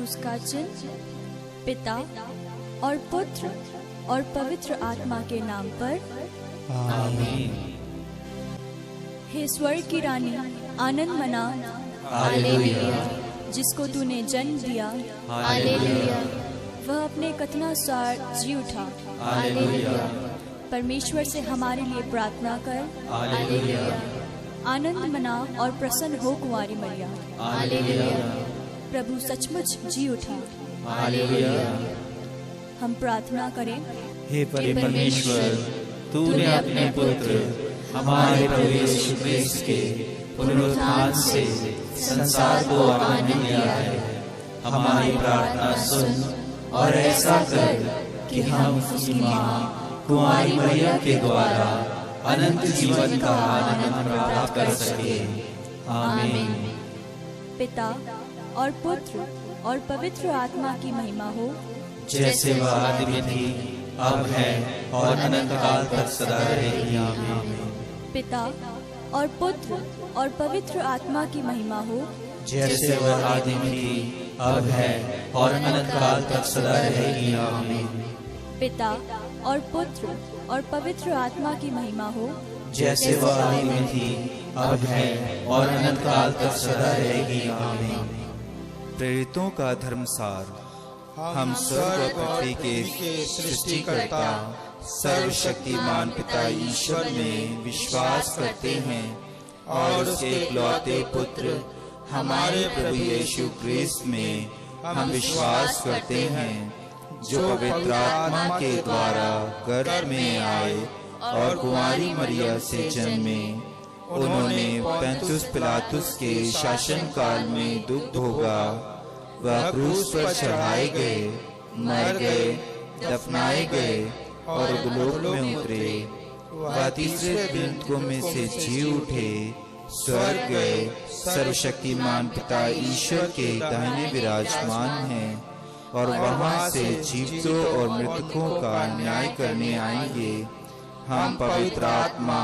क्रूस का चिन्ह पिता और पुत्र और पवित्र आत्मा के नाम पर आमीन। हे स्वर्ग की रानी, आनंद मना, हालेलुया, जिसको तूने जन्म दिया, हालेलुया, वह अपने कथनानुसार जी उठा। हालेलुया, परमेश्वर से हमारे लिए प्रार्थना कर। हालेलुया, आनंद मना और प्रसन्न हो कुंवारी मरिया। हालेलुया, प्रभु सचमुच जी उठा। हालेलुया। हम प्रार्थना करें। हे परमेश्वर, तूने अपने पुत्र हमारे प्रभु यीशु मसीह के पुनरुत्थान से संसार को आनंद दिया है। हमारी प्रार्थना सुन और ऐसा कर कि हम उसकी मां कुंवारी मरिया के द्वारा अनंत जीवन का आनंद प्राप्त कर सके। आमीन। पिता और पुत्र और पवित्र आत्मा की महिमा हो, जैसे वह आदि में थी, अब है और अनंत काल तक सदा रहेगी। आमीन। पिता और पुत्र और पवित्र आत्मा की महिमा हो, जैसे वह आदि में थी, अब है और अनंत काल तक सदा रहेगी। आमीन। पिता और पुत्र और पवित्र आत्मा की महिमा हो, जैसे वह आदि में थी, अब है और अनंत काल तक सदा रहेगी। आमीन। प्रेरितों का धर्मसार। हम स्वर्ग और पृथ्वी के सृष्टिकर्ता सर्वशक्तिमान पिता ईश्वर में विश्वास करते हैं और उसके इकलौते पुत्र हमारे प्रभु यीशु क्रिस्त में हम विश्वास करते हैं, जो पवित्र आत्मा के द्वारा गर्भ में आए और कुंवारी मरिया से जन्मे। उन्होंने पंतुस पिलातुस के शासन काल में दुख भोगा, वह क्रूस पर चढ़ाए गए, मर गए, दफनाए गए और अधोलोक में उतरे। वह तीसरे दिन को में से जी उठे, स्वर्ग गए, सर्वशक्तिमान पिता ईश्वर के दाहिने विराजमान हैं और वहां से जीवितों और मृतकों का न्याय करने आएंगे। हम पवित्र आत्मा,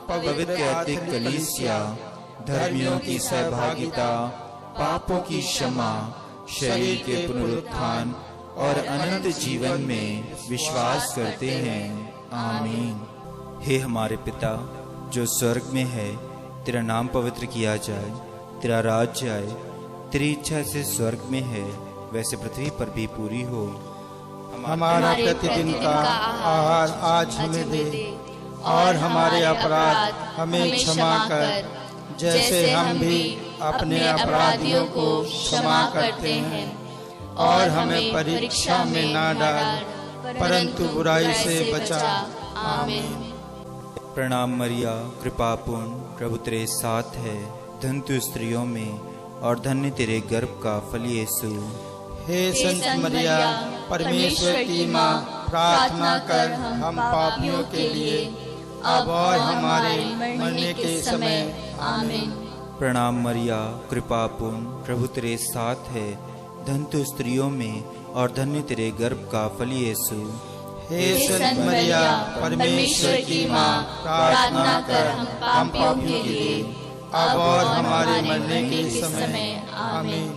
पवित्र कैथोलिक कलीसिया, धर्मियों की सहभागिता, पापों की क्षमा, शरीर के पुनरुत्थान और अनंत जीवन में विश्वास करते हैं। आमीन। हे हमारे पिता जो स्वर्ग में है, तेरा नाम पवित्र किया जाए, तेरा राज्य आए, तेरी इच्छा से स्वर्ग में है वैसे पृथ्वी पर भी पूरी हो। हमारा प्रतिदिन का आहार आज हमें दे और हमारे अपराध हमें क्षमा कर, जैसे हम भी अपने अपराधियों को क्षमा करते हैं, और हमें परीक्षा में ना डाल, परंतु बुराई से बचा। आमीन। प्रणाम मरिया, कृपापूर्ण, प्रभु तेरे साथ है, धन्य तू स्त्रियों में और धन्य तेरे गर्भ का फल यीशु। हे संत मरिया, परमेश्वर की माँ, प्रार्थना कर हम पापियों के लिए अब और हमारे मरने के समय। आमीन। प्रणाम मरिया, कृपापूर्ण, प्रभु तेरे साथ है, धन्य तू स्त्रियों में और धन्य तेरे गर्भ का फल यीशु। हे संत मरिया, परमेश्वर की माँ, प्रार्थना कर हम पापियों के लिए अब और हमारे मरने के समय। आमीन।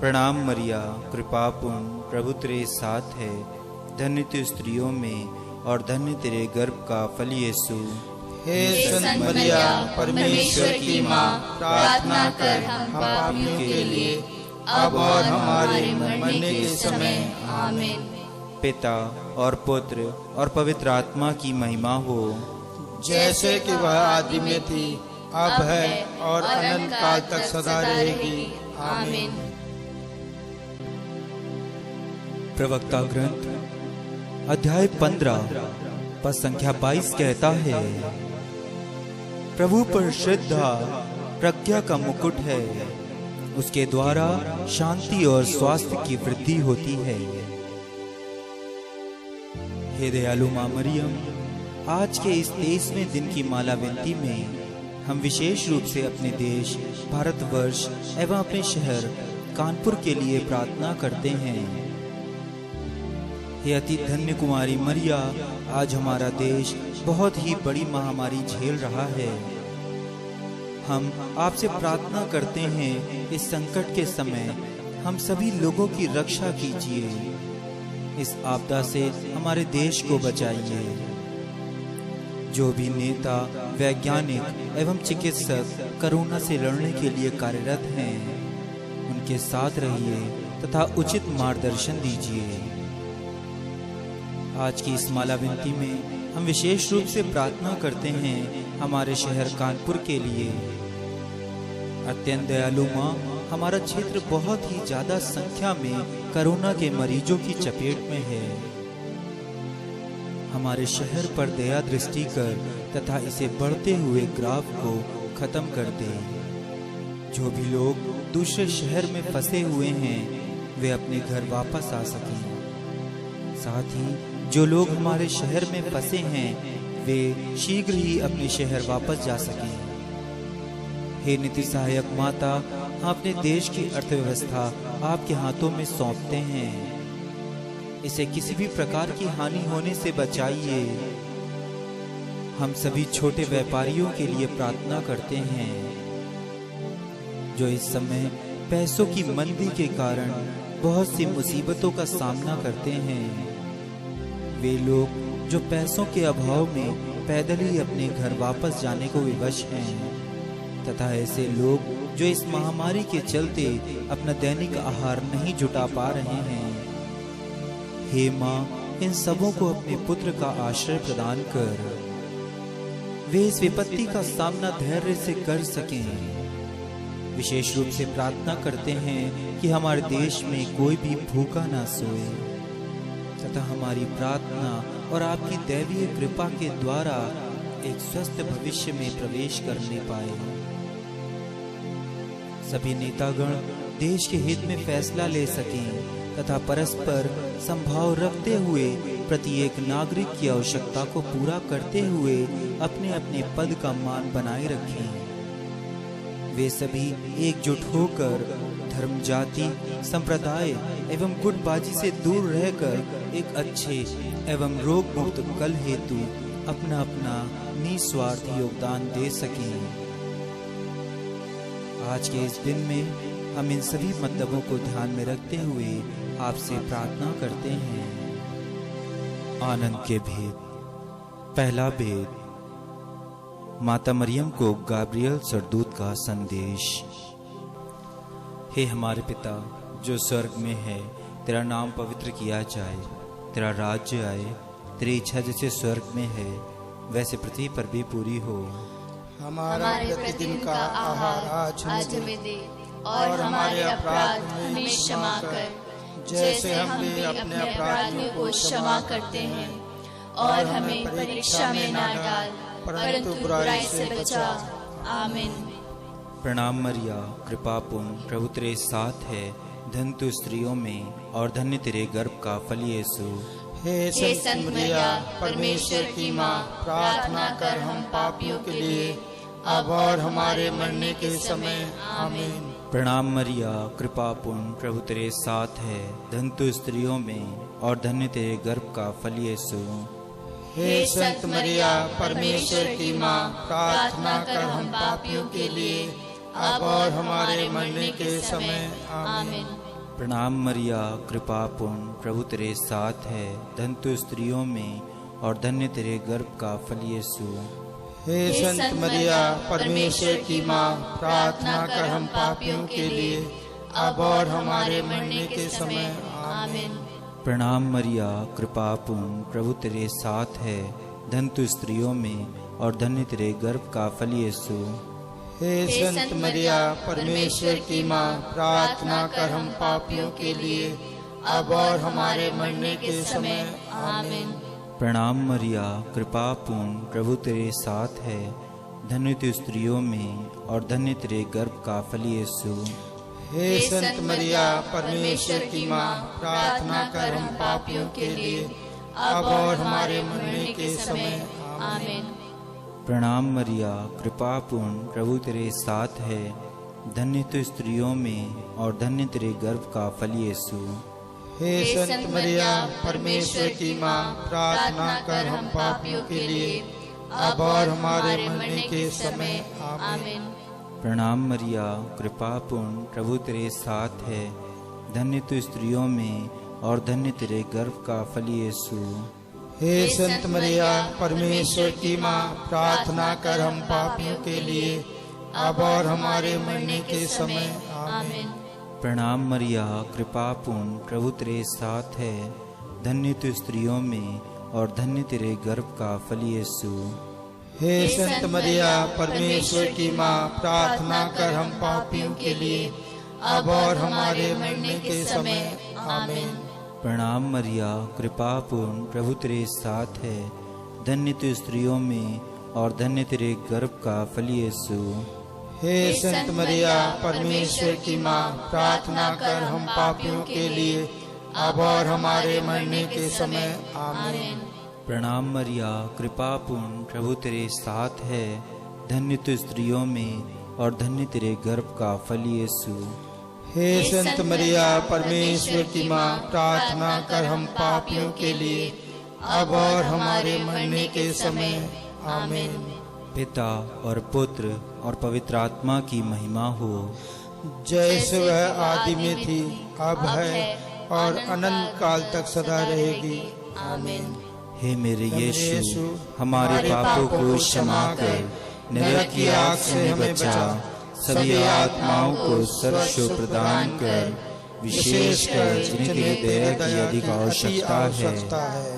प्रणाम मरिया, कृपापूर्ण, प्रभु तेरे साथ है, धन्य तू स्त्रियों में और धन्य तेरे गर्भ का फल यीशु। हे संत मरिया, परमेश्वर की माँ, प्रार्थना कर हम पापियों के लिए अब और हमारे मरने के समय। आमीन। पिता और पुत्र और पवित्र आत्मा की महिमा हो, जैसे कि वह आदि में थी, अब है और अनंत काल तक सदा रहेगी। आमीन। प्रवक्ता ग्रंथ अध्याय 15 पद संख्या 22 कहता है, प्रभु पर श्रद्धा प्रज्ञा का मुकुट है, उसके द्वारा शांति और स्वास्थ्य की वृद्धि होती है। हे दयालु मां मरियम, आज के इस 23वें दिन की माला विनती में हम विशेष रूप से अपने देश भारतवर्ष एवं अपने शहर कानपुर के लिए प्रार्थना करते हैं। हे अति धन्य कुमारी मरिया, आज हमारा देश बहुत ही बड़ी महामारी झेल रहा है। हम आपसे प्रार्थना करते हैं, इस संकट के समय हम सभी लोगों की रक्षा कीजिए। इस आपदा से हमारे देश को बचाइए। जो भी नेता, वैज्ञानिक एवं चिकित्सक कोरोना से लड़ने के लिए कार्यरत हैं, उनके साथ रहिए तथा उचित मार्गदर्शन दीजिए। आज की इस माला विनती में हम विशेष रूप से प्रार्थना करते हैं हमारे शहर कानपुर के लिए। अत्यंत दयालु माँ, हमारा क्षेत्र बहुत ही ज्यादा संख्या में कोरोना के मरीजों की चपेट में है। हमारे शहर पर दया दृष्टि कर तथा इसे बढ़ते हुए ग्राफ को खत्म कर दे। जो भी लोग दूसरे शहर में फंसे हुए हैं वे अपने घर वापस आ सकें। साथ ही जो लोग हमारे शहर में फंसे हैं वे शीघ्र ही अपने शहर वापस जा सकें। हे नीति सहायक माता, अपने देश की अर्थव्यवस्था आपके हाथों में सौंपते हैं। इसे किसी भी प्रकार की हानि होने से बचाइए। हम सभी छोटे व्यापारियों के लिए प्रार्थना करते हैं जो इस समय पैसों की मंदी के कारण बहुत सी मुसीबतों का सामना करते हैं। वे लोग जो पैसों के अभाव में पैदल ही अपने घर वापस जाने को विवश हैं, तथा ऐसे लोग जो इस महामारी के चलते अपना दैनिक आहार नहीं जुटा पा रहे हैं। हे माँ, इन सबों को अपने पुत्र का आश्रय प्रदान कर वे इस विपत्ति का सामना धैर्य से कर सकें। विशेष रूप से प्रार्थना करते हैं कि हमारे देश में कोई भी भूखा ना सोए तथा हमारी प्रार्थना और आपकी दैवीय कृपा के द्वारा एक स्वस्थ भविष्य में प्रवेश करने पाए। सभी नेतागण देश के हित में फैसला ले सकें तथा परस्पर संभाव रखते हुए प्रत्येक नागरिक की आवश्यकता को पूरा करते हुए अपने अपने पद का मान बनाए रखें। वे सभी एकजुट होकर धर्म, जाति, संप्रदाय एवं गुटबाजी से दूर रहकर एक अच्छे एवं रोग मुक्त कल हेतु अपना अपना निस्वार्थ योगदान दे सकें। आज के इस दिन में हम इन सभी मतलबों को ध्यान में रखते हुए आपसे प्रार्थना करते हैं। आनंद के भेद। पहला भेद, माता मरियम को गाब्रियल सरदूत का संदेश। हे हमारे पिता जो स्वर्ग में है, तेरा नाम पवित्र किया जाए, तेरा राज्य आए, तेरी इच्छा जैसे स्वर्ग में है वैसे पृथ्वी पर भी पूरी हो। हमारा प्रतिदिन का आहार आज हमें दे और हमारे अपराध हमें क्षमा कर जैसे हम भी अपने अपराधियों को क्षमा करते हैं, और हमें परीक्षा में न डाल परंतु बुराई से बचा। आमीन। प्रणाम मरिया, कृपा पूर्ण, प्रभु तेरे साथ है, धन्य तू स्त्रियों में और धन्य तेरे गर्भ का फल यीशु। हे संत मरिया, परमेश्वर की माँ, प्रार्थना कर हम पापियों के लिए अब और हमारे मरने के समय। आमीन। प्रणाम मरिया, कृपा पूर्ण, प्रभु तेरे साथ है, धन्य तू स्त्रियों में और धन्य तेरे गर्भ का फल यीशु। हे संत मरिया, परमेश्वर की माँ, प्रार्थना कर हम पापियों के लिए अब और हमारे मरने के समय। आमीन। प्रणाम मरिया, कृपा पूर्ण, प्रभु तेरे साथ है, धन्य तू स्त्रियों में और धन्य तेरे गर्भ का फल यीशु। हे संत मरिया, परमेश्वर की माँ, प्रार्थना कर हम पापियों के लिए अब और हमारे मरने के समय। आमीन। प्रणाम मरिया, कृपा पूर्ण, प्रभु तेरे साथ है, धन्य तू स्त्रियों में और धन्य तेरे गर्भ का फल यीशु। हे संत मरिया, परमेश्वर की माँ, प्रार्थना कर हम पापियों के लिए अब और हमारे मरने के समय। आमीन। प्रणाम मरिया, कृपा पूर्ण, प्रभु तेरे साथ है, धन्य तू स्त्रियों में और धन्य तेरे गर्भ का फल यीशु। हे संत मरिया, परमेश्वर की माँ, प्रार्थना कर हम पापियों के लिए अब और हमारे मरने के समय। आमीन। प्रणाम मरिया, कृपा पूर्ण, प्रभु तेरे साथ है, धन्य तू स्त्रियों में और धन्य तेरे गर्भ का फल यीशु। हे संत मरिया, परमेश्वर की माँ, प्रार्थना कर हम पापियों के लिए अब और हमारे मरने के समय। आमीन। प्रणाम मरिया, कृपा पूर्ण, प्रभु तेरे साथ है, धन्य तू स्त्रियों में और धन्य तेरे गर्भ का फल यीशु। हे संत मरिया, परमेश्वर की माँ, प्रार्थना कर हम पापियों के लिए, अब और हमारे मरने के समय। आमीन। प्रणाम मरिया, कृपा पूर्ण, प्रभु तेरे साथ है। धन्य तू स्त्रियों में और धन्य तेरे गर्भ का फल यीशु। हे संत मरिया, परमेश्वर की माँ, प्रार्थना कर हम पापियों के लिए, अब और हमारे मरने के समय। आमीन। प्रणाम मरिया, कृपा पूर्ण, प्रभु तेरे साथ है। धन्य तू स्त्रियों में और धन्य तेरे गर्भ का फल यीशु। हे संत मरिया, परमेश्वर की माँ, प्रार्थना कर हम पापियों के लिए, अब और हमारे मरने के समय। आमीन। प्रणाम मरिया, कृपा पूर्ण, प्रभु तेरे साथ है। धन्य तू स्त्रियों में और धन्य तेरे गर्भ का फल यीशु। हे संत मरिया, परमेश्वर की माँ, प्रार्थना कर हम पापियों के लिए, अब और हमारे मरने के समय। आमीन। पिता और पुत्र और पवित्र आत्मा की महिमा हो, जैसे वह आदि में थी, अब है और अनंत काल तक सदा रहेगी। आमीन। हे मेरे यीशु, हमारे पापों को क्षमा कर, नरक की आग से हमें बचा, सभी आत्माओं को सर्वस्व प्रदान कर, विशेषकर जिन्हें दया की अधिक आवश्यकता है।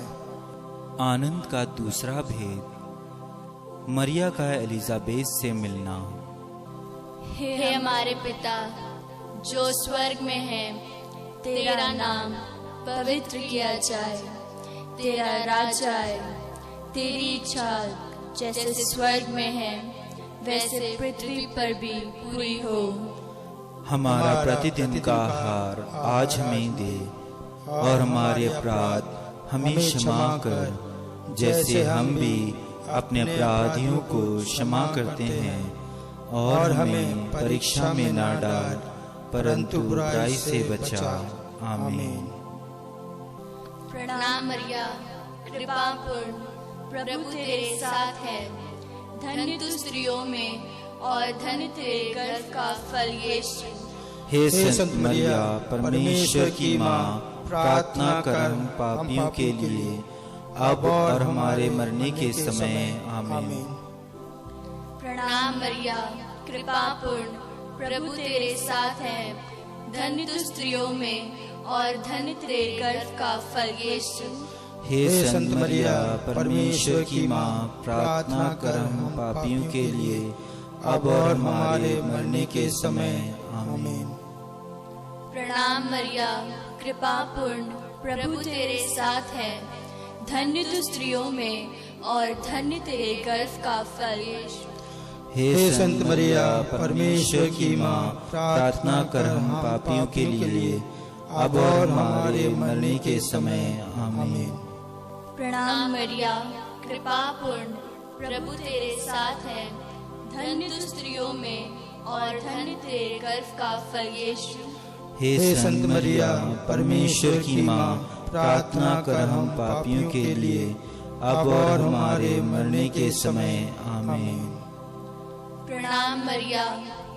आनंद का दूसरा भेद, मरिया का एलिजाबेथ से मिलना। हे हमारे पिता जो स्वर्ग में है, तेरा नाम पवित्र किया जाए, तेरा राज्य आए, तेरी इच्छा जैसे स्वर्ग में है वैसे पृथ्वी पर भी पूरी हो। हमारा प्रतिदिन का आहार आज हमें दे, और हमारे अपराध हमें क्षमा कर, जैसे हम भी अपने अपराधियों को क्षमा करते हैं, और हमें परीक्षा में ना डाल, परंतु बुराई से बचा। आमीन। प्रणाम मरिया, कृपा पूर्ण, प्रभु तेरे साथ है। धन्य तू स्त्रियों में और धन्य तेरे गर्भ का फल यीशु। हे संत मरिया, परमेश्वर की माँ, प्रार्थना कर हम पापियों के लिए, अब और हमारे मरने के समय। आमीन। प्रणाम मरिया, कृपा पूर्ण, प्रभु तेरे साथ है। धन्य तू स्त्रियों में और धन्य तेरे गर्भ का फल यीशु। हे संत मरिया, परमेश्वर की माँ, प्रार्थना कर हम पापियों के लिए, अब और हमारे मरने के समय। आमीन। प्रणाम मरिया, कृपा पूर्ण, प्रभु तेरे साथ है। धन्य तू स्त्रियों में और धन्य तेरे गर्भ का फल यीशु। हे संत मरिया, परमेश्वर की माँ, प्रार्थना कर हम पापियों के लिए, अब और हमारे मरने के समय। आमीन। प्रणाम मरिया, कृपा पूर्ण, प्रभु तेरे साथ है। धन्य तू स्त्रियों में और धन्य तेरे गर्भ का फल यीशु। हे संत मरिया, परमेश्वर की माँ, प्रार्थना कर हम पापियों के लिए, अब और हमारे मरने के समय। आमीन। प्रणाम मरिया,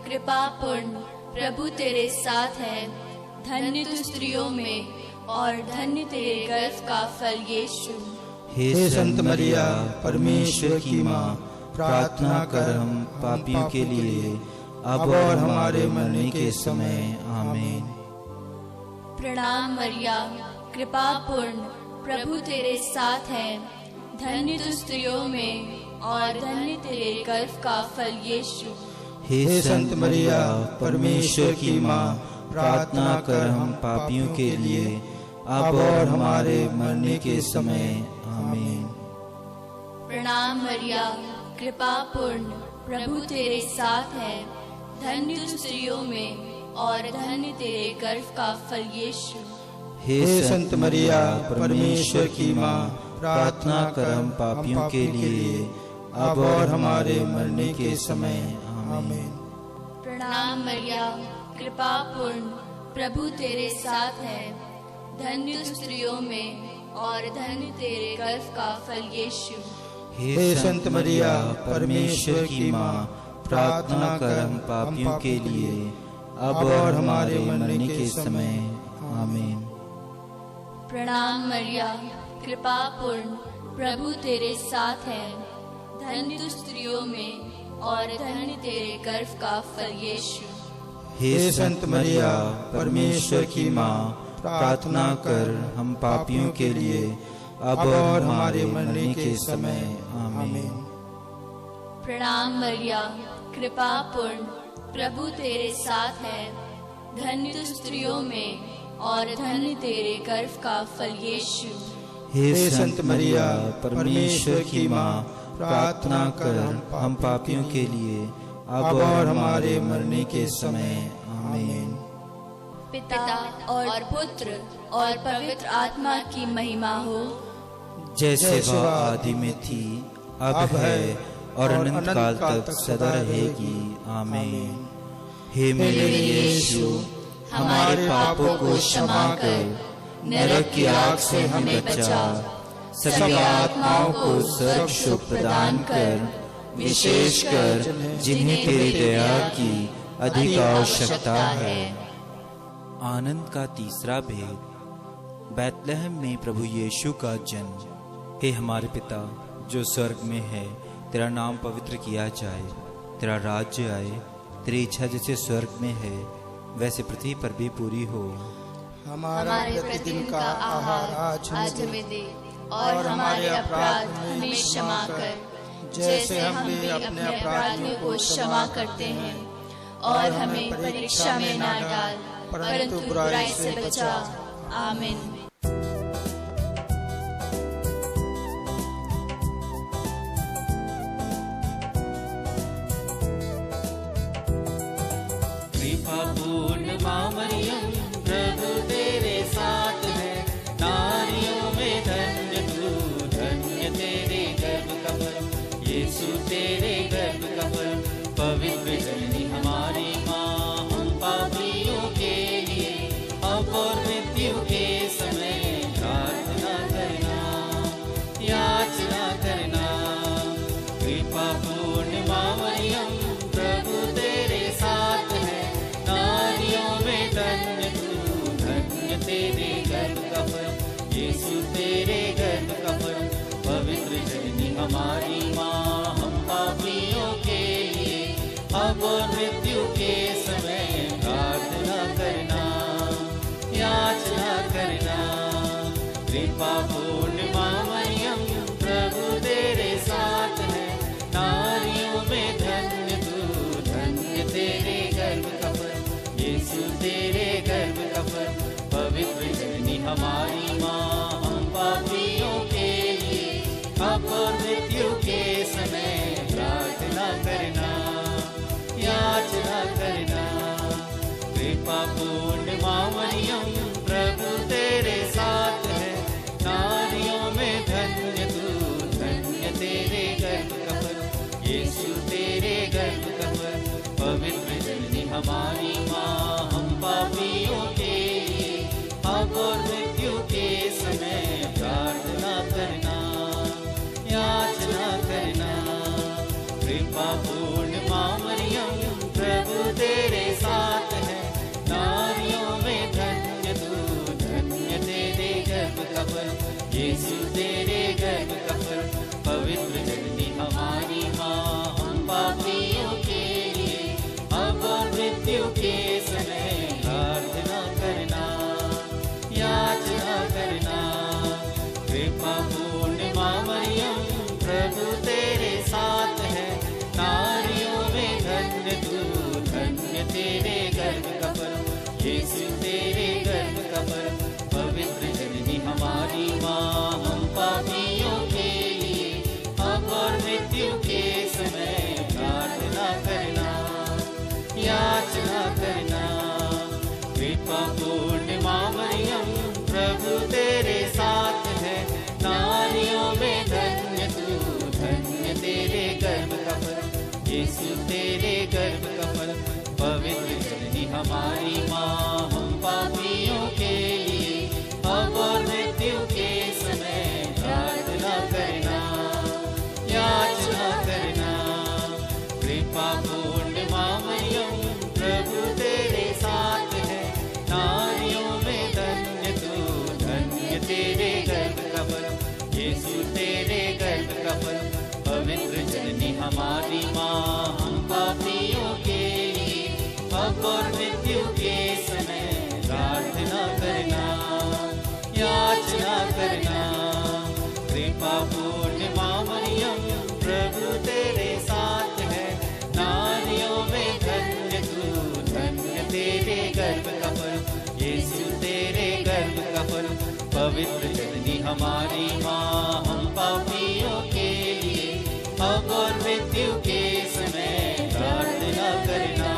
कृपा पूर्ण, प्रभु तेरे साथ है। धन्य तू स्त्रियों में और धन्य तेरे गर्भ का फल यीशु। हे संत मरिया, परमेश्वर की माँ, प्रार्थना कर हम पापियों के लिए, अब और हमारे मरने के समय। आमीन। प्रणाम मरिया, कृपा पूर्ण, प्रभु तेरे साथ है। धन्य तू स्त्रियों में और धन्य तेरे गर्भ का फल यीशु। हे संत मरिया, परमेश्वर की माँ, प्रार्थना कर हम पापियों के लिए, अब और हमारे मरने के समय। आमीन। प्रणाम मरिया, कृपा पूर्ण, प्रभु तेरे साथ है। धन्य तू स्त्रियों में और धन्य तेरे गर्भ का फल यीशु। हे संत मरिया, परमेश्वर की माँ, प्रार्थना कर हम पापियों के लिए, अब और हमारे मरने के समय। आमीन। प्रणाम मरिया, कृपा पूर्ण, प्रभु तेरे साथ है। धन्य तू स्त्रियों में और धन्य तेरे गर्भ का फल यीशु। हे संत मरिया, परमेश्वर की माँ, प्रार्थना कर हम पापियों के लिए, अब और हमारे मरने के समय। आमीन। प्रणाम मरिया, कृपा पूर्ण, प्रभु तेरे साथ है। धन्य तू स्त्रियों में और धन्य तेरे गर्भ का फल यीशु। हे संत मरिया, परमेश्वर की माँ, प्रार्थना कर हम पापियों के लिए अब और हमारे मरने के समय। आमीन। प्रणाम मरिया, कृपा पूर्ण, प्रभु तेरे साथ है। धन्य तू स्त्रियों में और धन्य तेरे गर्भ का फल यीशु। हे संत मरिया, परमेश्वर की माँ, प्रार्थना कर हम पापियों के लिए अब और हमारे मरने के समय। आमीन। पिता और पुत्र और पवित्र आत्मा की महिमा हो, जैसे वह आदि में थी, अब है और अनंत काल तक सदा रहेगी। आमीन। हे मेरे यीशु, हमारे पापों को क्षमा कर, नरक की आग से हमें बचा, सभी आत्माओं को स्वर्ग सुख प्रदान कर, विशेषकर जिन्हें तेरी दया की अधिक आवश्यकता है। आनंद का तीसरा भेद, बैतलहम में प्रभु यीशु का जन्म। हे हमारे पिता जो स्वर्ग में है, तेरा नाम पवित्र किया जाए, तेरा राज्य आए, तेरी इच्छा जैसे स्वर्ग में है वैसे पृथ्वी पर भी पूरी हो। हमारा प्रतिदिन का आहार आज हमें दे, और हमारे अपराध हमें क्षमा कर, जैसे हम भी अपने अपराधियों को क्षमा करते हैं। और हमें परीक्षा में न डाल, परंतु बुराई से बचा। आमीन। कृपा पूर्ण माँ मरियम, प्रभु तेरे साथ है। नारियों में धन्य तू, धन्य तेरे गर्भ का फल यीशु, तेरे गर्भ का फल। पवित्र जननी हमारी माँ, हम पापियों के लिए अब और मृत्यु के समय प्रार्थना करना, याचना करना। कृपा पूर्ण माँ मरियम, प्रभु तेरे साथ है। नारियों में धन्य तू, धन्य तेरे गर्भ का फल यीशु, तेरे गर्भ का फल। पवित्र जननी हमारी माँ, हम पापियों के लिए अब और मृत्यु के समय प्रार्थना करना, याचना करना। कृपा पूर्ण माँ मरियम, प्रभु तेरे साथ है। नारियों में धन्य तू, धन्य तेरे गर्भ का फल यीशु, तेरे गर्भ का फल। पवित्र जननी हमारी माँ, हम पापियों के लिए अब और मृत्यु के समय प्रार्थना करना, याचना करना। कृपा पूर्ण माँ मरियम, प्रभु तेरे साथ है। नारियों में धन्य तू, धन्य तेरे गर्भ का फल यीशु, तेरे गर्भ का फल। पवित्र जननी हमारी माँ, हम पापियों के लिए अब और मृत्यु के समय प्रार्थना करना, याचना करना। कृपा पूर्ण माँ मरियम, प्रभु तेरे साथ है। नारियों में धन्य तू, धन्य तेरे गर्भ का फल यीशु, तेरे गर्भ का फल। पवित्र जननी हमारी माँ, हम पापियों के लिए अब और मृत्यु के समय प्रार्थना करना, याचना करना। कृपा पूर्ण माँ मरियम, प्रभु तेरे साथ है। नारियों में धन्य तू, धन्य तेरे गर्भ का फल यीशु, तेरे गर्भ का फल। पवित्र जननी हमारी माँ, हम पवित्र जननी हमारी माँ, हम पापियों के लिए अब और मृत्यु के समय प्रार्थना करना,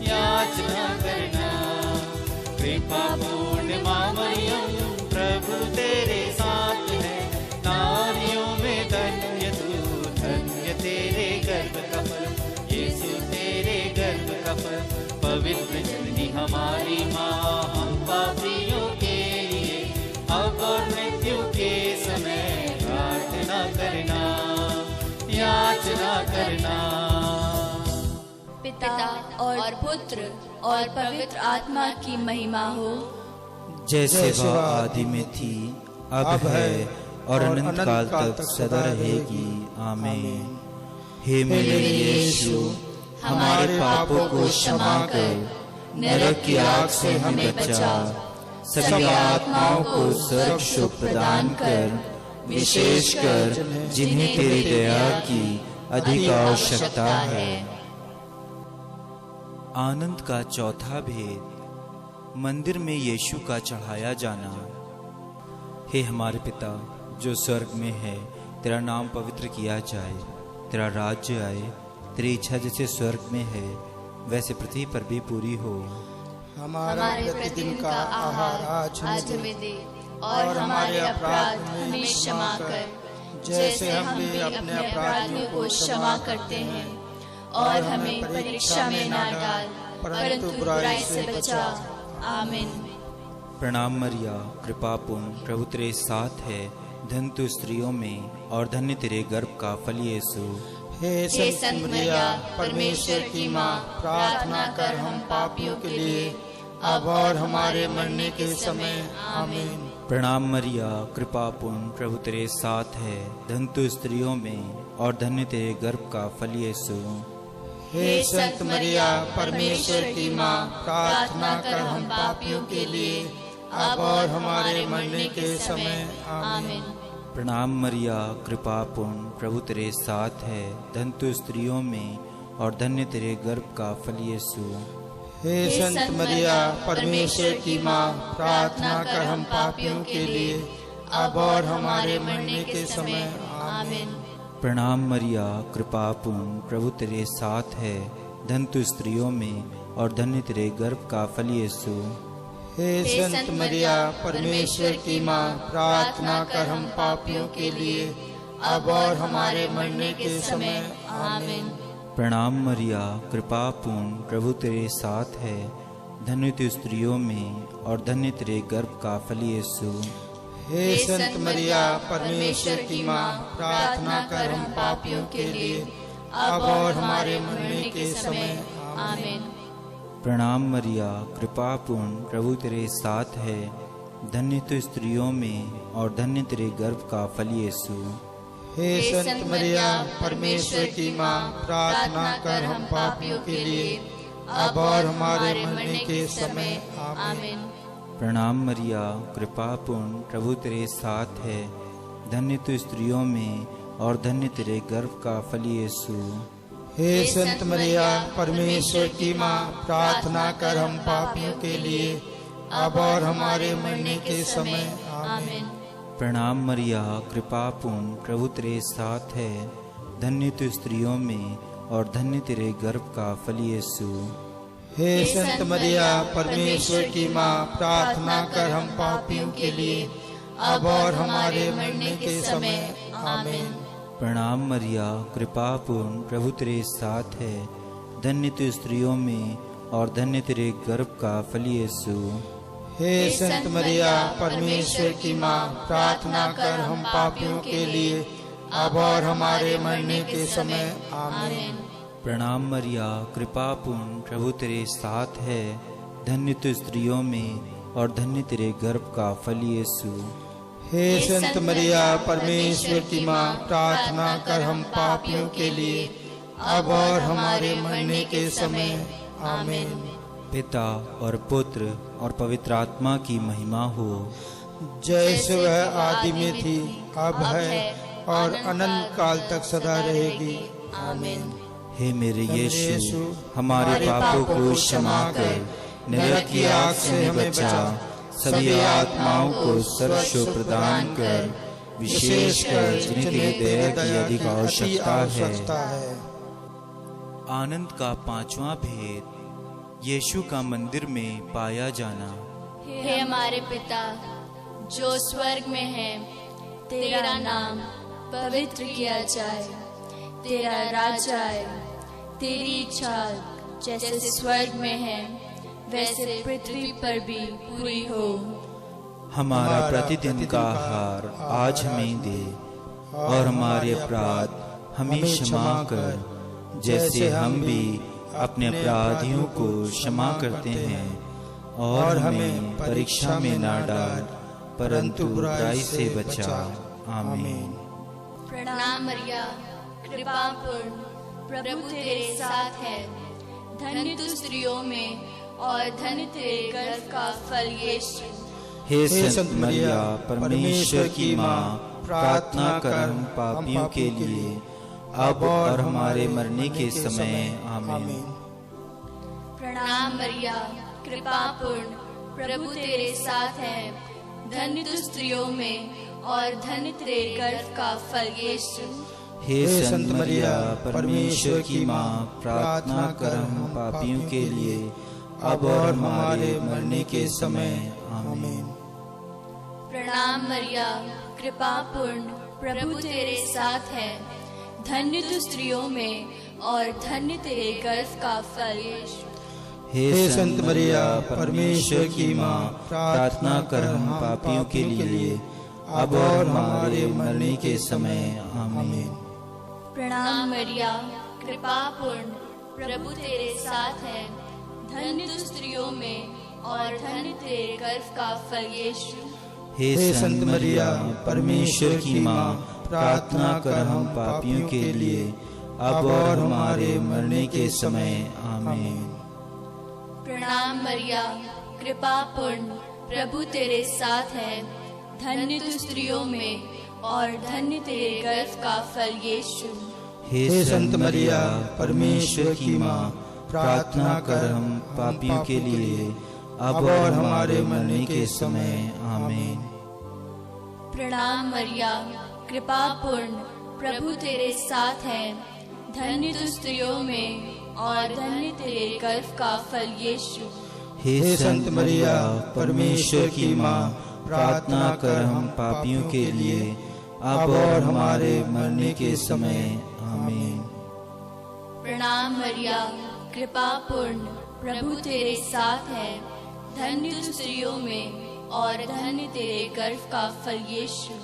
याचना करना। कृपा पूर्ण माँ मरियम, प्रभु तेरे साथ है, नारियों में धन्य तू, धन्य तेरे गर्भ का फल, यीशु तेरे गर्भ का फल। पवित्र जननी हमारी माँ, हम पापियों के लिए अब और मृत्यु के समय प्रार्थना करना, याचना करना। पिता और पुत्र और पवित्र आत्मा की महिमा हो, जैसे वह आदि में थी, अब है और अनंत काल तक सदा रहेगी। आमीन। हे मेरे यीशु, हमारे पापों को क्षमा कर, नरक की आग से हमें बचा, सभी आत्माओं को स्वर्ग सुख प्रदान कर, विशेषकर जिन्हें तेरी दया की अधिक आवश्यकता है। आनंद का चौथा भेद, मंदिर में यीशु का चढ़ाया जाना। हे हमारे पिता जो स्वर्ग में है, तेरा नाम पवित्र किया जाए, तेरा राज्य आए, तेरी इच्छा जैसे स्वर्ग में है वैसे पृथ्वी पर भी पूरी हो। हमारा प्रतिदिन का आहार आज हमें दे, और हमारे अपराध हमें क्षमा कर, जैसे हम भी अपने अपराधियों को क्षमा करते हैं, और हमें परीक्षा में न डाल, परंतु बुराई से बचा। आमीन। प्रणाम मरिया, कृपा पूर्ण, प्रभु तेरे साथ है, धन्य तू स्त्रियों में और धन्य तेरे गर्भ का फल यीशु। हे संत मरिया, परमेश्वर की माँ, प्रार्थना कर हम पापियों के लिए अब और हमारे मरने के समय। आमीन। प्रणाम मरिया, कृपा पूर्ण, प्रभु तेरे साथ है, धन्य तू स्त्रियों में और धन्य तेरे गर्भ का फल यीशु। हे संत मरिया, परमेश्वर की माँ, प्रार्थना कर हम पापियों के लिए अब और हमारे मरने के समय। आमीन। प्रणाम मरिया, कृपा पूर्ण, प्रभु तेरे साथ है, धन्य तू स्त्रियों में और धन्य तेरे गर्भ का फल यीशु। हे संत मरिया, परमेश्वर की माँ, प्रार्थना कर हम पापियों के लिए अब और हमारे मरने के समय। आमीन। प्रणाम मरिया, कृपा पूर्ण, प्रभु तेरे साथ है, धन्य तू स्त्रियों में और धन्य तेरे गर्भ का फल यीशु। हे संत मरिया, परमेश्वर की माँ, प्रार्थना कर हम पापियों के लिए अब और हमारे मरने के समय। आमीन। प्रणाम मरिया, कृपा पूर्ण, प्रभु तेरे साथ है, धन्य तू स्त्रियों में और धन्य तेरे गर्भ का फल यीशु। हे संत मरिया, परमेश्वर की माँ, प्रार्थना कर हम पापियों के लिए अब और हमारे मरने के समय। आमीन। प्रणाम मरिया, कृपा पूर्ण, प्रभु तेरे साथ है, धन्य तू स्त्रियों में और धन्य तेरे गर्भ का फल यीशु। हे संत मरिया, परमेश्वर की माँ, प्रार्थना कर हम पापियों के लिए अब और हमारे मरने के समय। आमीन। प्रणाम मरिया, कृपा पूर्ण, प्रभु तेरे साथ है, धन्य तू स्त्रियों में और धन्य तेरे गर्भ का फल यीशु। हे संत मरिया, परमेश्वर की माँ, प्रार्थना कर हम पापियों के लिए अब और हमारे मरने के समय। आमीन। प्रणाम मरिया, कृपा पूर्ण, प्रभु तेरे साथ है, धन्य तू स्त्रियों में और धन्य तेरे गर्भ का फल यीशु। हे संत मरिया, परमेश्वर की माँ, प्रार्थना कर हम पापियों के लिए अब और हमारे मरने के समय। आमीन। प्रणाम मरिया, कृपा पूर्ण, प्रभु तेरे साथ है, धन्य तू स्त्रियों में और धन्य तेरे गर्भ का फल यीशु। हे संत मरिया, परमेश्वर की माँ, प्रार्थना कर हम पापियों के लिए अब और हमारे मरने के समय। आमीन। प्रणाम मरिया, कृपा पूर्ण, प्रभु तेरे साथ है, धन्य तू स्त्रियों में और धन्य तेरे गर्भ का फल यीशु। हे संत मरिया, परमेश्वर की माँ, प्रार्थना कर हम पापियों के लिए अब और हमारे मरने के समय। आमीन। पिता और पुत्र और पवित्र आत्मा की महिमा हो, जैसे वह आदि में थी, अब है और अनंत काल तक सदा रहेगी। आमीन। हे मेरे यीशु, हमारे पापों को क्षमा कर, नरक की आग से हमें बचा, सभी आत्माओं को सर्वस्व प्रदान कर, विशेषकर जिन्हें तेरी दया की अधिक आवश्यकता है। आनंद का पांचवा भेद, यीशु का मंदिर में पाया जाना। हे हमारे पिता जो स्वर्ग में है, तेरा नाम पवित्र किया जाए, तेरा राज्य आए, तेरी इच्छा जैसे स्वर्ग में है वैसे पृथ्वी पर भी पूरी हो। हमारा प्रतिदिन का आहार आज हमें दे, और हमारे अपराध हमें क्षमा कर, जैसे हम भी अपने अपराधियों को क्षमा करते हैं, और हमें परीक्षा में ना डाल, परंतु बुराई से बचा। आमीन। प्रणाम मरिया, कृपा पूर्ण, प्रभु तेरे साथ है, धन्य तू स्त्रियों में और धन्य तेरे गर्भ का फल यीशु। हे संत मरिया, परमेश्वर की माँ, प्रार्थना कर हम पापियों के लिए, अब और हमारे मरने के समय। आमीन। प्रणाम मरिया, कृपा पूर्ण, प्रभु तेरे साथ है, धन्य तू स्त्रियों में और धन्य तेरे गर्भ का फल यीशु। हे संत मरिया, परमेश्वर की माँ, प्रार्थना कर हम पापियों के लिए, अब और हमारे मरने के समय। आमीन। प्रणाम मरिया, कृपा पूर्ण, प्रभु तेरे साथ है, धन्य तू स्त्रियों में और धन्य तेरे गर्भ का फल यीशु। हे संत मरिया, परमेश्वर की माँ, प्रार्थना कर हम पापियों के लिए, अब और हमारे मरने के समय। आमीन। प्रणाम मरिया, कृपा पूर्ण, प्रभु तेरे साथ है, धन्य तू स्त्रियों में और धन्य तेरे गर्भ का फल यीशु। हे संत मरिया, परमेश्वर की माँ, प्रार्थना कर हम पापियों के लिए, अब और हमारे मरने के समय। आमीन। प्रणाम मरिया, कृपा पूर्ण, प्रभु तेरे साथ है, धन्य तू स्त्रियों में और धन्य तेरे गर्भ का फल यीशु। हे संत मरिया, परमेश्वर की माँ, प्रार्थना कर हम पापियों के लिए, अब और हमारे मरने के समय। आमीन। प्रणाम मरिया, कृपा पूर्ण, प्रभु तेरे साथ है, धन्य तू स्त्रियों में और धन्य तेरे गर्भ का फल यीशु। हे संत मरिया, परमेश्वर की माँ, प्रार्थना कर हम पापियों के लिए, अब और हमारे मरने के समय। आमीन। प्रणाम मरिया, कृपा पूर्ण, प्रभु तेरे साथ है, धन्य तू स्त्रियों में और धन्य तेरे गर्भ का फल यीशु।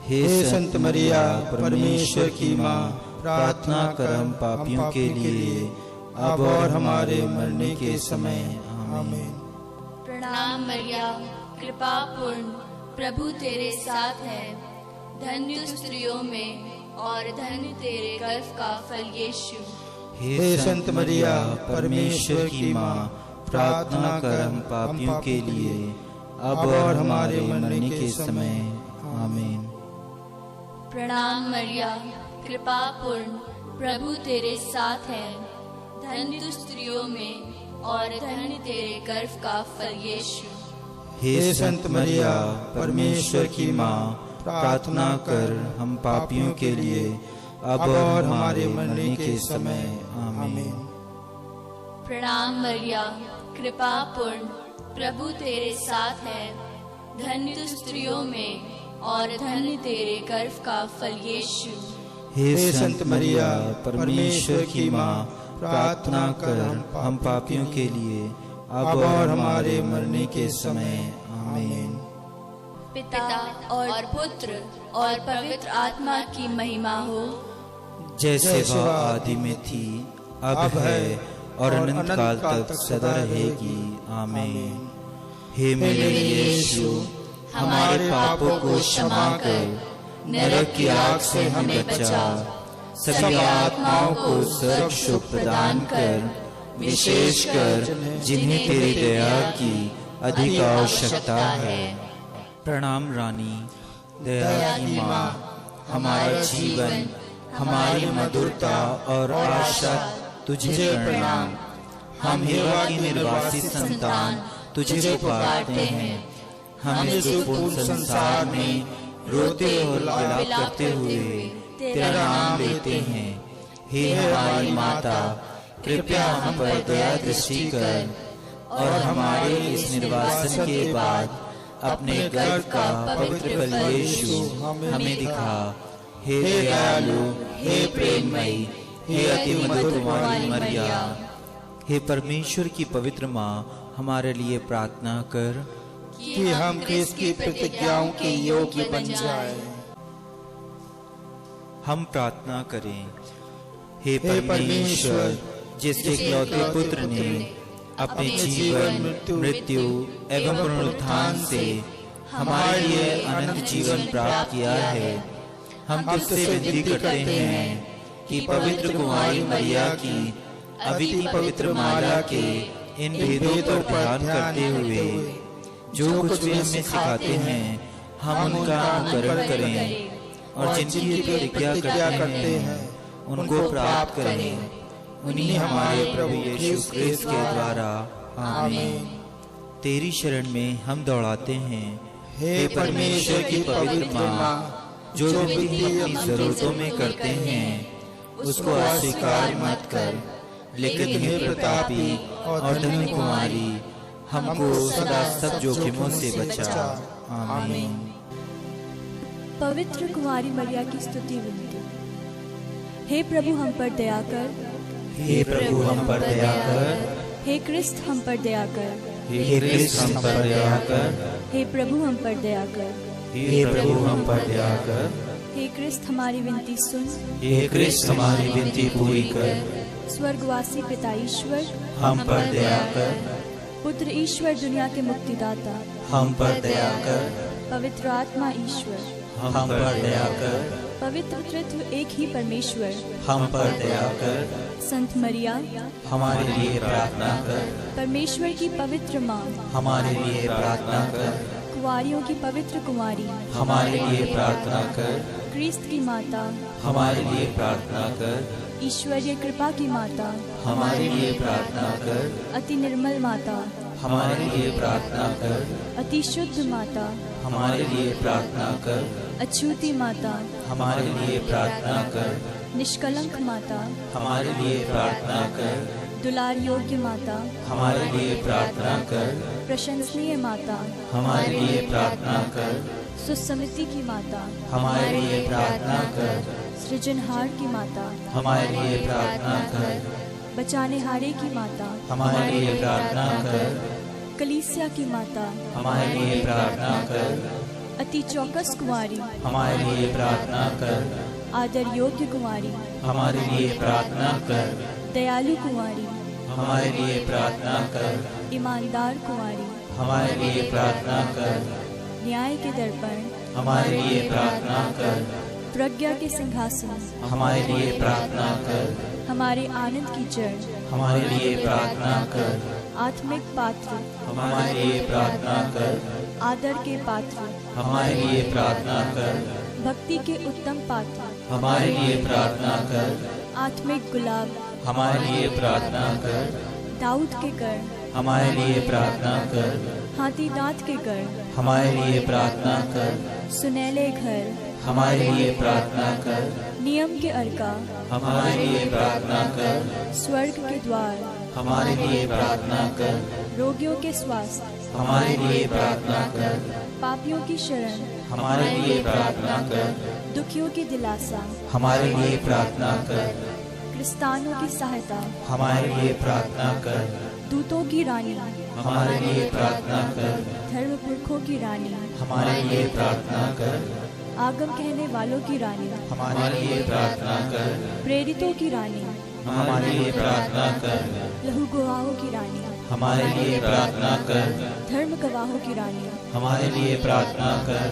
हे संत मरिया, परमेश्वर की माँ, प्रार्थना कर हम पापियों के लिए, अब और हमारे मरने के समय। आमीन। प्रणाम मरिया, कृपा पूर्ण, प्रभु तेरे साथ है, धन्य तू स्त्रियों में और धन्य तेरे गर्भ का फल यीशु। हे संत मरिया, परमेश्वर की माँ, प्रार्थना कर हम पापियों के लिए, अब और हमारे मरने के समय। आमीन। प्रणाम मरिया, कृपा पूर्ण, प्रभु तेरे साथ है, धन्य तू स्त्रियों में और धन्य तेरे गर्भ का फल यीशु। हे संत मरिया, परमेश्वर की माँ, प्रार्थना कर हम पापियों के लिए, अब और हमारे मरने के समय। आमीन। प्रणाम मरिया, कृपा पूर्ण, प्रभु तेरे साथ है, धन्य तू स्त्रियों में और धन्य तेरे गर्भ का फल यीशु। हे संत मरिया, परमेश्वर की माँ, प्रार्थना कर हम पापियों के लिए, अब और हमारे मरने के समय। आमीन। पिता और पुत्र और पवित्र आत्मा की महिमा हो, जैसे वह आदि में थी, अब है और अनंत काल तक सदा रहेगी। आमीन। हे मेरे यीशु, हमारे पापों को क्षमा कर, नरक की आग से हमें बचा, सभी आत्माओं को स्वर्ग सुख प्रदान कर, विशेषकर जिन्हें तेरी दया की अधिक आवश्यकता है। प्रणाम रानी, दया की माँ, हमारा जीवन, हमारी मधुरता और आशा तुझे प्रणाम। हम हेवा की निर्वासित संतान तुझे पुकारते हैं, हम इस दुखपूर्ण संसार में रोते और विलाप करते हुए तेरा नाम लेते हैं। हे हमारी माता, कृपया हम पर दया दृष्टि कर और हमारे इस निर्वासन के बाद अपने गर्भ का पवित्र फल यीशु हमें दिखा। हे दयालु, हे प्रेममयी, हे अति मधुर कुमारी मरिया, हे परमेश्वर की पवित्र माँ, हमारे लिए प्रार्थना कर कि हम क्रिस्त की प्रतिज्ञाओं के योग्य बन जाएं। हम प्रार्थना करें। हे परमेश्वर, जिसके इकलौते पुत्र ने अपने जीवन, मृत्यु एवं पुनरुत्थान से हमारे लिए अनंत जीवन प्राप्त किया है, हम तुझसे विनती करते हैं कि पवित्र कुमारी मरिया की अविधि पवित्र माला के इन भेदों पर ध्यान करते हुए जो कुछ भी हमें सिखाते हैं, हम उनका अनुकरण करें और जिनकी प्रतिज्ञा करते हैं उनको प्राप्त करें। उन्हीं हमारे प्रभु यीशु क्रिस्त के द्वारा, आमीन। तेरी शरण में हम दौड़ाते हैं। हे परमेश्वर की पवित्र माँ, जो विनती अपनी जरूरतों में करते हैं उसको अस्वीकार मत कर, लेकिन हे प्रतापी और धन्य कुमारी, हमको सदा सब जोखिमों से बचा। आमीन। पवित्र कुमारी मरिया की स्तुति विनती। हे प्रभु हम पर दया कर, हे प्रभु हम पर दया कर, हे क्रिस्त हम पर दया कर, हे क्रिस्त हम पर दया कर, हे प्रभु हम पर दया कर, हे प्रभु हम पर दया कर, हे क्रिस्त हमारी विनती सुन, हे क्रिस्त हमारी विनती पूरी कर। स्वर्गवासी पिता ईश्वर हम पर दया कर, पुत्र ईश्वर दुनिया के मुक्तिदाता, हम पर दया कर, पवित्र आत्मा ईश्वर, हम पर दया कर, पवित्र तृत्व एक ही परमेश्वर, हम पर दया कर, संत मरिया हमारे लिए प्रार्थना कर, परमेश्वर की पवित्र माँ, हमारे लिए प्रार्थना कर, कुंवारियों की पवित्र कुमारी, हमारे लिए प्रार्थना कर, क्रिस्त की माता, हमारे लिए प्रार्थना कर, ईश्वरीय कृपा की माता, हमारे लिए प्रार्थना कर, अति निर्मल माता, हमारे लिए प्रार्थना कर, अति शुद्ध माता, हमारे लिए प्रार्थना कर, अछूती माता, हमारे लिए प्रार्थना कर, निष्कलंक माता, हमारे लिए प्रार्थना कर, दुलार योग्य माता, हमारे लिए प्रार्थना कर, प्रशंसनीय माता, हमारे लिए प्रार्थना कर, सुसमिति की माता, हमारे लिए प्रार्थना कर, सृजनहार की माता, हमारे लिए प्रार्थना कर, बचाने हारे की माता, हमारे लिए प्रार्थना कर, कलीसिया की माता, हमारे लिए प्रार्थना कर, अति चौकस कुमारी, हमारे लिए प्रार्थना कर, आदर योग्य कुमारी, हमारे लिए प्रार्थना कर, दयालु कुमारी, हमारे लिए प्रार्थना कर, ईमानदार कुमारी, हमारे लिए प्रार्थना कर, न्याय के दर्पण, हमारे लिए प्रार्थना कर, प्रज्ञा के सिंहासन, हमारे लिए प्रार्थना कर, हमारे आनंद की जड़, हमारे लिए प्रार्थना कर, आत्मिक पात्र, हमारे लिए प्रार्थना कर, आदर के पात्र, हमारे लिए प्रार्थना कर, भक्ति के उत्तम पात्र, हमारे लिए प्रार्थना कर, आत्मिक गुलाब, हमारे लिए प्रार्थना कर, दाऊद के गढ़, हमारे लिए प्रार्थना कर, हाथी दांत के गढ़, हमारे लिए प्रार्थना कर, सुनहले घर, हमारे लिए प्रार्थना कर, नियम के अर्का, हमारे लिए प्रार्थना कर, स्वर्ग के द्वार, हमारे लिए प्रार्थना कर, रोगियों के स्वास्थ्य, हमारे लिए प्रार्थना कर, पापियों की शरण, हमारे लिए प्रार्थना कर, दुखियों की दिलासा, हमारे लिए प्रार्थना कर, क्रिस्तानों की सहायता, हमारे लिए प्रार्थना कर, दूतों की रानी, हमारे लिए प्रार्थना कर, धर्म पुरखों की रानी, हमारे लिए प्रार्थना कर, आगम कहने वालों की रानी, हमारे लिए प्रार्थना कर, प्रेरितों की रानी, हमारे लिए प्रार्थना कर, लहू गवाहों की रानी, हमारे लिए प्रार्थना कर, धर्म गवाहों की रानी, हमारे लिए प्रार्थना कर,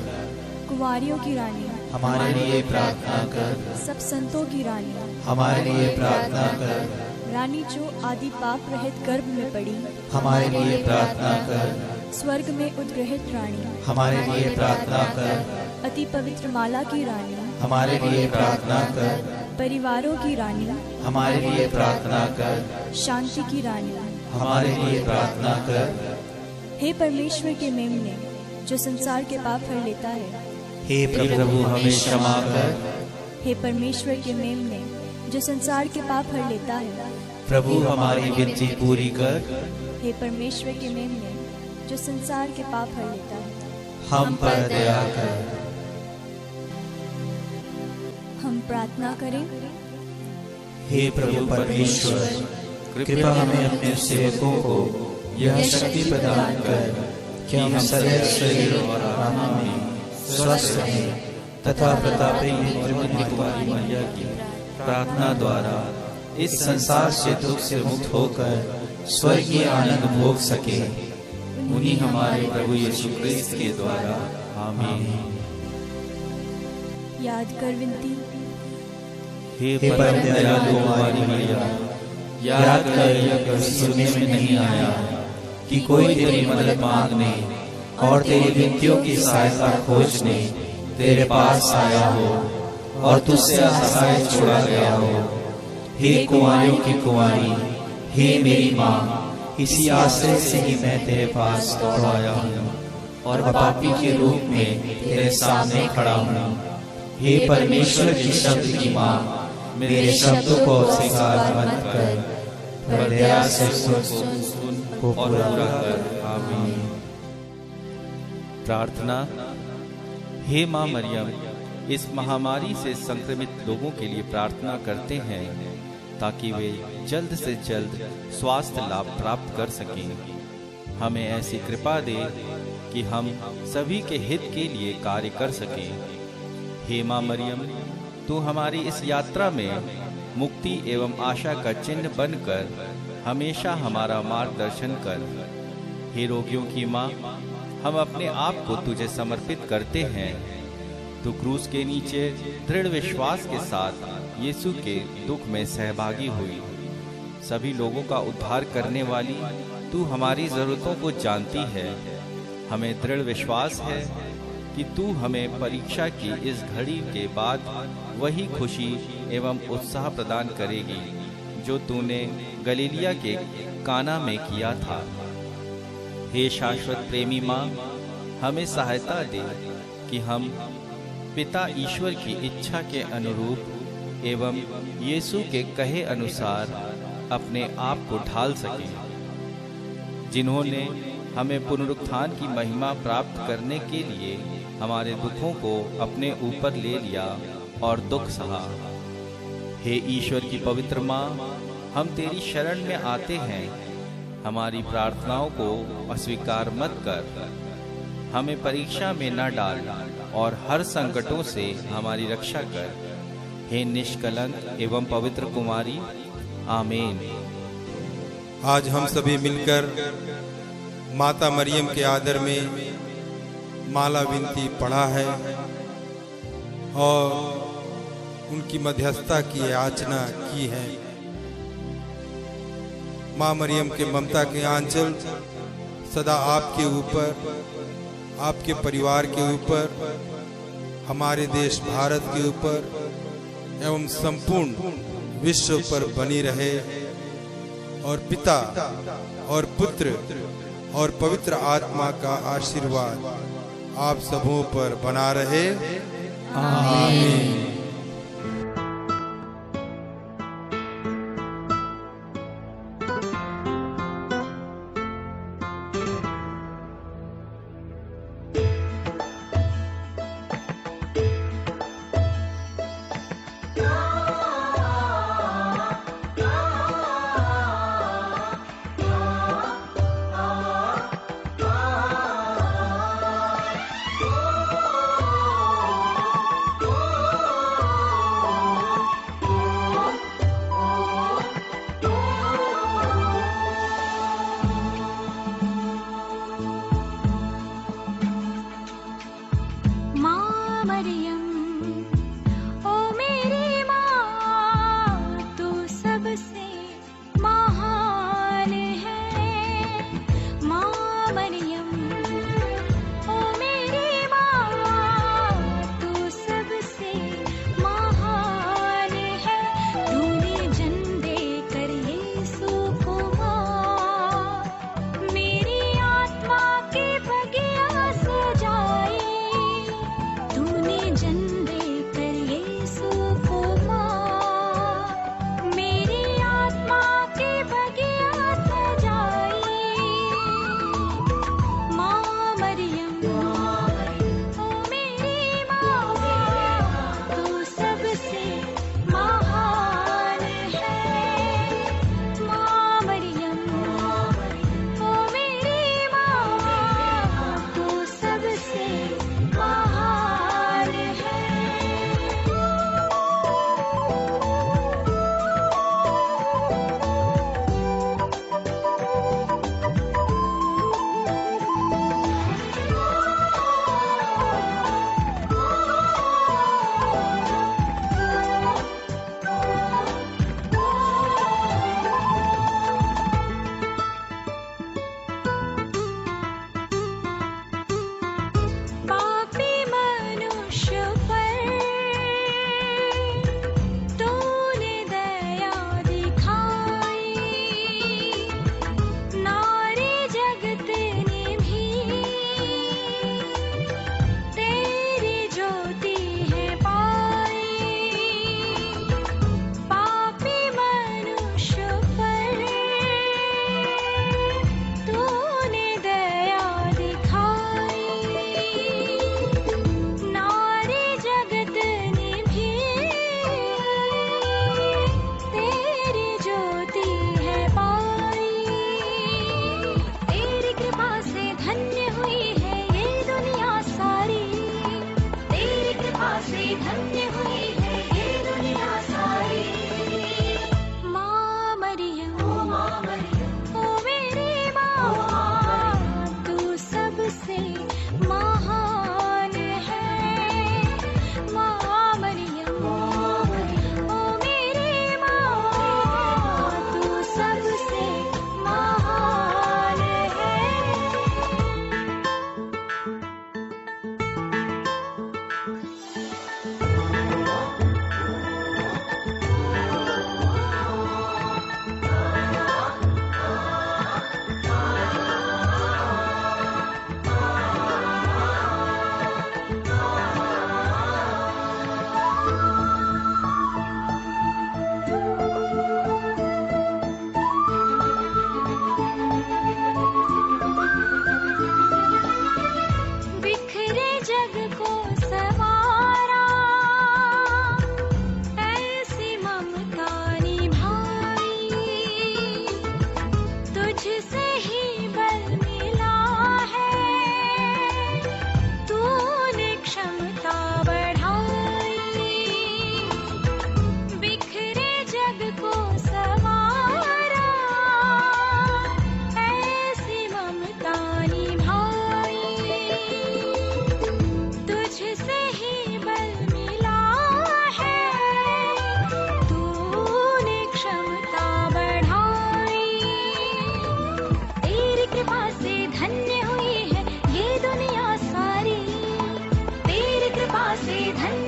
कुंवारियों की रानी, हमारे लिए प्रार्थना कर, सब संतों की रानी, हमारे लिए प्रार्थना कर, रानी जो आदि पाप रहित गर्भ में पड़ी, हमारे लिए प्रार्थना कर, स्वर्ग में उद्ग्रहित रानी, हमारे लिए प्रार्थना कर, अति पवित्र माला की रानी, हमारे लिए प्रार्थना कर, परिवारों की रानी, हमारे लिए प्रार्थना कर, शांति की रानी, हमारे लिए प्रार्थना कर, हे परमेश्वर के मेमने, जो संसार के पाप हर लेता है। हे प्रभु हमें क्षमा कर। हे परमेश्वर के मेमने, जो संसार के पाप हर लेता है। प्रभु हमारी विनती पूरी कर। हे परमेश्वर के मेमने, जो संसार के पाप हर लेता है। हम पर दया कर। हम प्रार्थना करें। हे प्रभु परमेश्वर, कृपा हमें अपने सेवकों को यह शक्ति प्रदान कर कि हम सदैव शरीर और आत्मा में स्वस्थ रहें तथा प्रतापी त्रिपुरी कुमारी मैया की प्रार्थना द्वारा इस संसार से दुख से मुक्त होकर स्वर्गीय आनंद भोग सके। उन्हीं हमारे प्रभु यीशु क्रिस्त के द्वारा, आमीन। याद कर विनती। हे परम दयालु कुमारी मैया, याद कर यह कभी सुनने में नहीं आया कि कोई तेरी मदद मांगने और तेरी विनतियों की सहायता खोजने तेरे पास आया हो और तुझसे आश्रय छोड़ा गया हो। हे कुंवारियों की कुंवारी, हे मेरी माँ, इसी आश्रय से ही मैं तेरे पास दौड़ आया हूँ और पापी के रूप में तेरे सामने खड़ा हूँ। हे परमेश्वर की शब्द की माँ, मेरे शब्दों को स्वीकार मत कर, पर दया से सुन को पूरा कर। आमीन। प्रार्थना। हे माँ मरियम, इस महामारी से संक्रमित लोगों के लिए प्रार्थना करते हैं ताकि वे जल्द से जल्द स्वास्थ्य लाभ प्राप्त कर सकें। हमें ऐसी कृपा दे कि हम सभी के हित के लिए कार्य कर सकें। हे माँ मरियम, तू हमारी इस यात्रा में मुक्ति एवं आशा का चिन्ह बनकर हमेशा हमारा मार्गदर्शन कर। हे रोगियों की माँ, हम अपने आप को तुझे समर्पित करते हैं। तू क्रूस के नीचे दृढ़ विश्वास के साथ यीशु के दुख में सहभागी हुई। सभी लोगों का उद्धार करने वाली तू हमारी जरूरतों को जानती है। हमें दृढ़ विश्वास है कि तू हमें परीक्षा की इस घड़ी के बाद वही खुशी एवं उत्साह प्रदान करेगी जो तूने गलीलिया के काना में किया था। हे शाश्वत प्रेमी माँ, हमें सहायता दे कि हम पिता ईश्वर की इच्छा के अनुरूप एवं यीशु के कहे अनुसार अपने आप को ढाल सकें। जिन्होंने हमें पुनरुत्थान की महिमा प्राप्त करने के लिए हमारे दुखों को अपने ऊपर ले लिया और दुख सहा। हे ईश्वर की पवित्र माँ, हम तेरी शरण में आते हैं। हमारी प्रार्थनाओं को अस्वीकार मत कर। हमें परीक्षा में न डाल और हर संकटों से हमारी रक्षा कर। हे निष्कलंक एवं पवित्र कुमारी, आमीन। आज हम सभी मिलकर माता मरियम के आदर में माला विनती पढ़ा है और उनकी मध्यस्थता की याचना की है। माँ मरियम के ममता के आंचल सदा आपके ऊपर, आपके परिवार के ऊपर, हमारे देश भारत के ऊपर एवं संपूर्ण विश्व पर बनी रहे और पिता और पुत्र और पवित्र आत्मा का आशीर्वाद आप सबों पर बना रहे। आमीन। मेरी आत्मा की भगिया सजा को सवारा, ऐसी ममता निभाई, तुझसे ही बल मिला है, तूने क्षमता बढ़ाई, बिखरे जग को सवारा, ऐसी ममता निभाई, तुझसे ही बल मिला है, तूने क्षमता बढ़ाई। तेरी कृपा से धन्य हुई है ये दुनिया सारी, तेरी कृपा से धन्य